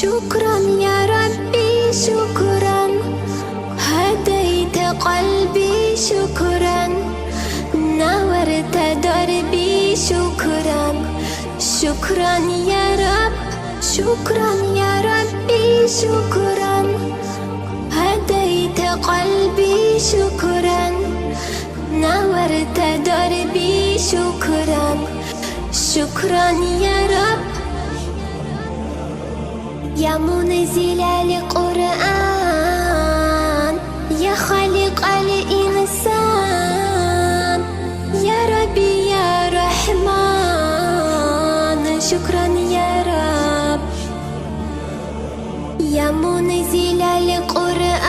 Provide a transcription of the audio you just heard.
شكرا يا ربي شكرا، هديت قلبي شكرا، نورت دربي شكرا. شكرا يا رب، شكرا يا ربي شكرا، هديت قلبي شكرا، نورت دربي شكرا. شكرا يا رب. يا منزل القرآن، يا خالق الإنسان، يا ربي يا رحمن، شكرا يا رب. يا منزل القرآن